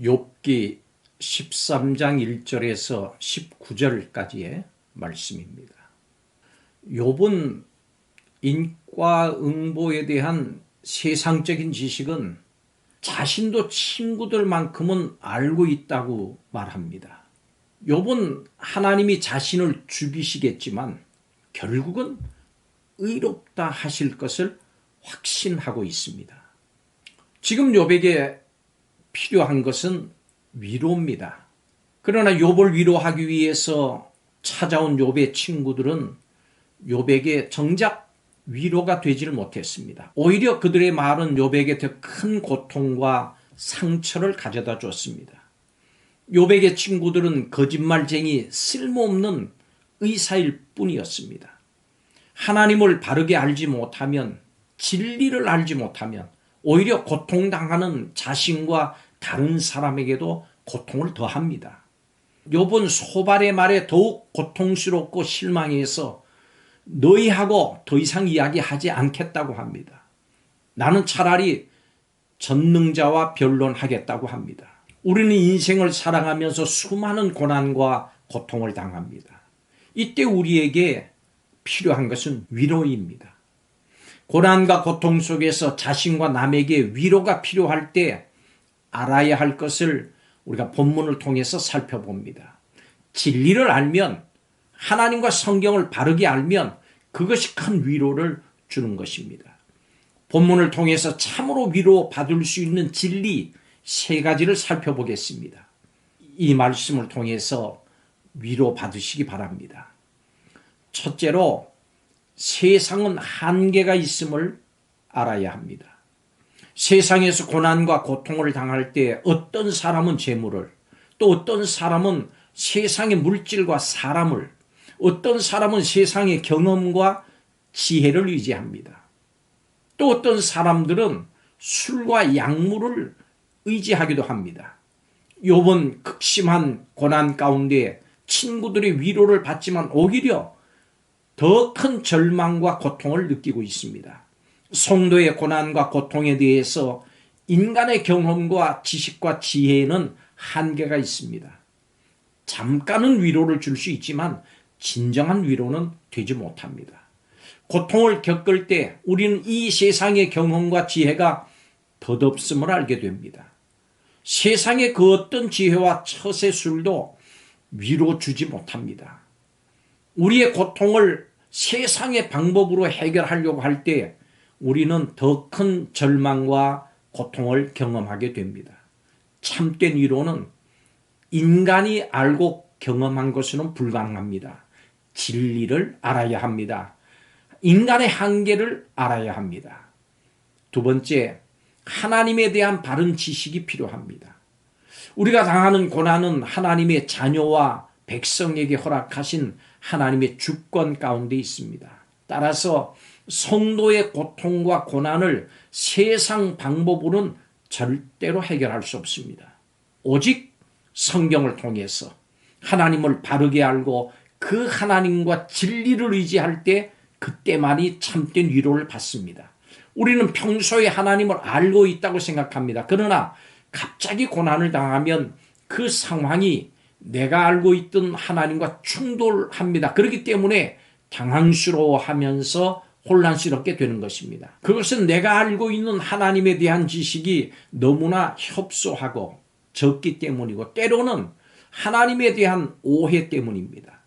욥기 13장 1절에서 19절까지의 말씀입니다. 욥은 인과응보에 대한 세상적인 지식은 자신도 친구들만큼은 알고 있다고 말합니다. 욥은 하나님이 자신을 죽이시겠지만 결국은 의롭다 하실 것을 확신하고 있습니다. 지금 욥에게 필요한 것은 위로입니다. 그러나 욥을 위로하기 위해서 찾아온 욥의 친구들은 욥에게 정작 위로가 되지를 못했습니다. 오히려 그들의 말은 욥에게 더 큰 고통과 상처를 가져다 줬습니다. 욥에게 친구들은 거짓말쟁이 쓸모없는 의사일 뿐이었습니다. 하나님을 바르게 알지 못하면, 진리를 알지 못하면 오히려 고통당하는 자신과 다른 사람에게도 고통을 더합니다. 욥은 소발의 말에 더욱 고통스럽고 실망해서 너희하고 더 이상 이야기하지 않겠다고 합니다. 나는 차라리 전능자와 변론하겠다고 합니다. 우리는 인생을 살아가면서 수많은 고난과 고통을 당합니다. 이때 우리에게 필요한 것은 위로입니다. 고난과 고통 속에서 자신과 남에게 위로가 필요할 때 알아야 할 것을 우리가 본문을 통해서 살펴봅니다. 진리를 알면, 하나님과 성경을 바르게 알면 그것이 큰 위로를 주는 것입니다. 본문을 통해서 참으로 위로받을 수 있는 진리 3가지를 살펴보겠습니다. 이 말씀을 통해서 위로받으시기 바랍니다. 첫째로, 세상은 한계가 있음을 알아야 합니다. 세상에서 고난과 고통을 당할 때 어떤 사람은 재물을, 또 어떤 사람은 세상의 물질과 사람을, 어떤 사람은 세상의 경험과 지혜를 의지합니다. 또 어떤 사람들은 술과 약물을 의지하기도 합니다. 욥은 극심한 고난 가운데 친구들의 위로를 받지만 오히려 더 큰 절망과 고통을 느끼고 있습니다. 성도의 고난과 고통에 대해서 인간의 경험과 지식과 지혜에는 한계가 있습니다. 잠깐은 위로를 줄 수 있지만 진정한 위로는 되지 못합니다. 고통을 겪을 때 우리는 이 세상의 경험과 지혜가 덧없음을 알게 됩니다. 세상의 그 어떤 지혜와 처세술도 위로 주지 못합니다. 우리의 고통을 세상의 방법으로 해결하려고 할 때 우리는 더 큰 절망과 고통을 경험하게 됩니다. 참된 위로는 인간이 알고 경험한 것으로는 불가능합니다. 진리를 알아야 합니다. 인간의 한계를 알아야 합니다. 두 번째, 하나님에 대한 바른 지식이 필요합니다. 우리가 당하는 고난은 하나님의 자녀와 백성에게 허락하신 하나님의 주권 가운데 있습니다. 따라서 성도의 고통과 고난을 세상 방법으로는 절대로 해결할 수 없습니다. 오직 성경을 통해서 하나님을 바르게 알고 그 하나님과 진리를 의지할 때 그때만이 참된 위로를 받습니다. 우리는 평소에 하나님을 알고 있다고 생각합니다. 그러나 갑자기 고난을 당하면 그 상황이 내가 알고 있던 하나님과 충돌합니다. 그렇기 때문에 당황스러워하면서 혼란스럽게 되는 것입니다. 그것은 내가 알고 있는 하나님에 대한 지식이 너무나 협소하고 적기 때문이고 때로는 하나님에 대한 오해 때문입니다.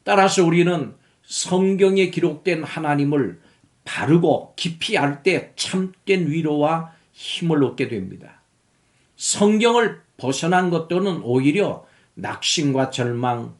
따라서 우리는 성경에 기록된 하나님을 바르고 깊이 알 때 참된 위로와 힘을 얻게 됩니다. 성경을 벗어난 것들은 오히려 낙심과 절망,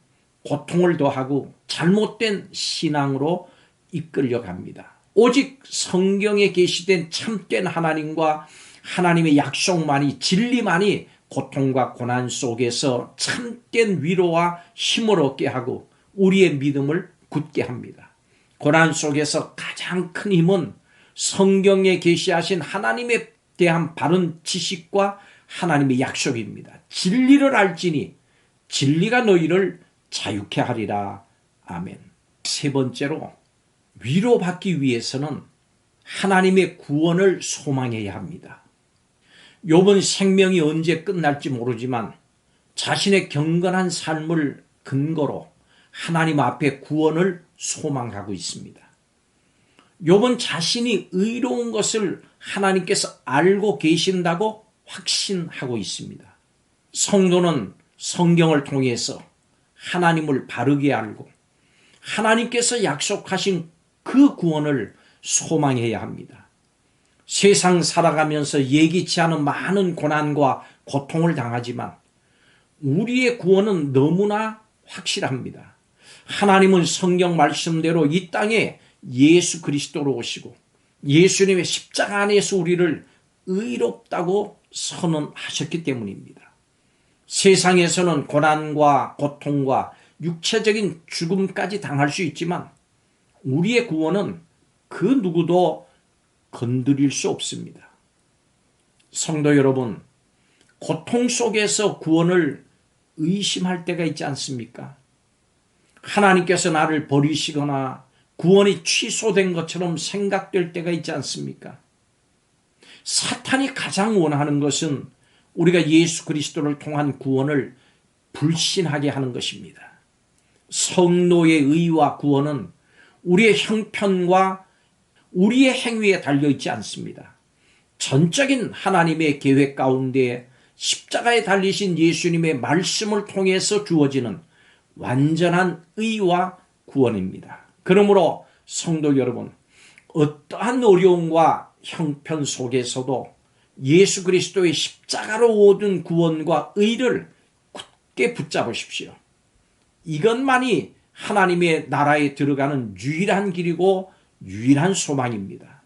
고통을 더하고 잘못된 신앙으로 이끌려갑니다. 오직 성경에 계시된 참된 하나님과 하나님의 약속만이, 진리만이 고통과 고난 속에서 참된 위로와 힘을 얻게 하고 우리의 믿음을 굳게 합니다. 고난 속에서 가장 큰 힘은 성경에 계시하신 하나님에 대한 바른 지식과 하나님의 약속입니다. 진리를 알지니 진리가 너희를 자유케 하리라. 아멘. 세 번째로, 위로받기 위해서는 하나님의 구원을 소망해야 합니다. 욥은 생명이 언제 끝날지 모르지만 자신의 경건한 삶을 근거로 하나님 앞에 구원을 소망하고 있습니다. 욥은 자신이 의로운 것을 하나님께서 알고 계신다고 확신하고 있습니다. 성도는 성경을 통해서 하나님을 바르게 알고 하나님께서 약속하신 그 구원을 소망해야 합니다. 세상 살아가면서 예기치 않은 많은 고난과 고통을 당하지만 우리의 구원은 너무나 확실합니다. 하나님은 성경 말씀대로 이 땅에 예수 그리스도로 오시고 예수님의 십자가 안에서 우리를 의롭다고 선언하셨기 때문입니다. 세상에서는 고난과 고통과 육체적인 죽음까지 당할 수 있지만 우리의 구원은 그 누구도 건드릴 수 없습니다. 성도 여러분, 고통 속에서 구원을 의심할 때가 있지 않습니까? 하나님께서 나를 버리시거나 구원이 취소된 것처럼 생각될 때가 있지 않습니까? 사탄이 가장 원하는 것은 우리가 예수 그리스도를 통한 구원을 불신하게 하는 것입니다. 성도의 의와 구원은 우리의 형편과 우리의 행위에 달려있지 않습니다. 전적인 하나님의 계획 가운데 십자가에 달리신 예수님의 말씀을 통해서 주어지는 완전한 의와 구원입니다. 그러므로 성도 여러분, 어떠한 어려움과 형편 속에서도 예수 그리스도의 십자가로 얻은 구원과 의를 굳게 붙잡으십시오. 이것만이 하나님의 나라에 들어가는 유일한 길이고 유일한 소망입니다.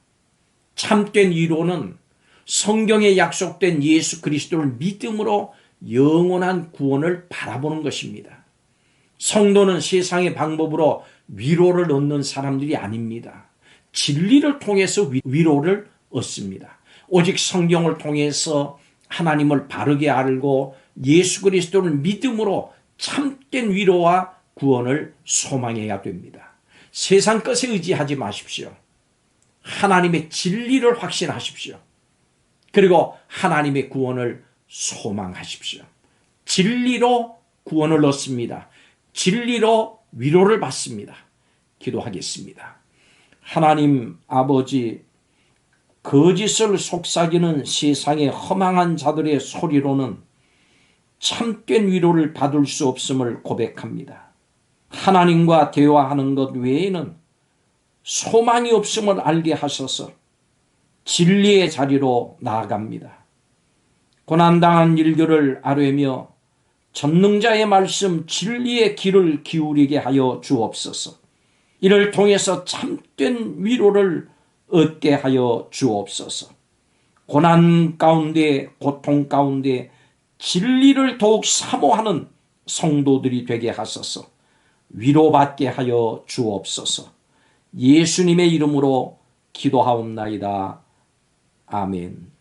참된 위로는 성경에 약속된 예수 그리스도를 믿음으로 영원한 구원을 바라보는 것입니다. 성도는 세상의 방법으로 위로를 얻는 사람들이 아닙니다. 진리를 통해서 위로를 얻습니다. 오직 성경을 통해서 하나님을 바르게 알고 예수 그리스도를 믿음으로 참된 위로와 구원을 소망해야 됩니다. 세상 것에 의지하지 마십시오. 하나님의 진리를 확신하십시오. 그리고 하나님의 구원을 소망하십시오. 진리로 구원을 얻습니다. 진리로 위로를 받습니다. 기도하겠습니다. 하나님 아버지, 거짓을 속삭이는 세상의 허망한 자들의 소리로는 참된 위로를 받을 수 없음을 고백합니다. 하나님과 대화하는 것 외에는 소망이 없음을 알게 하셔서 진리의 자리로 나아갑니다. 고난당한 일들을 아뢰며 전능자의 말씀 진리의 귀를 기울이게 하여 주옵소서. 이를 통해서 참된 위로를 얻게 하여 주옵소서. 고난 가운데 고통 가운데 진리를 더욱 사모하는 성도들이 되게 하소서. 위로받게 하여 주옵소서. 예수님의 이름으로 기도하옵나이다. 아멘.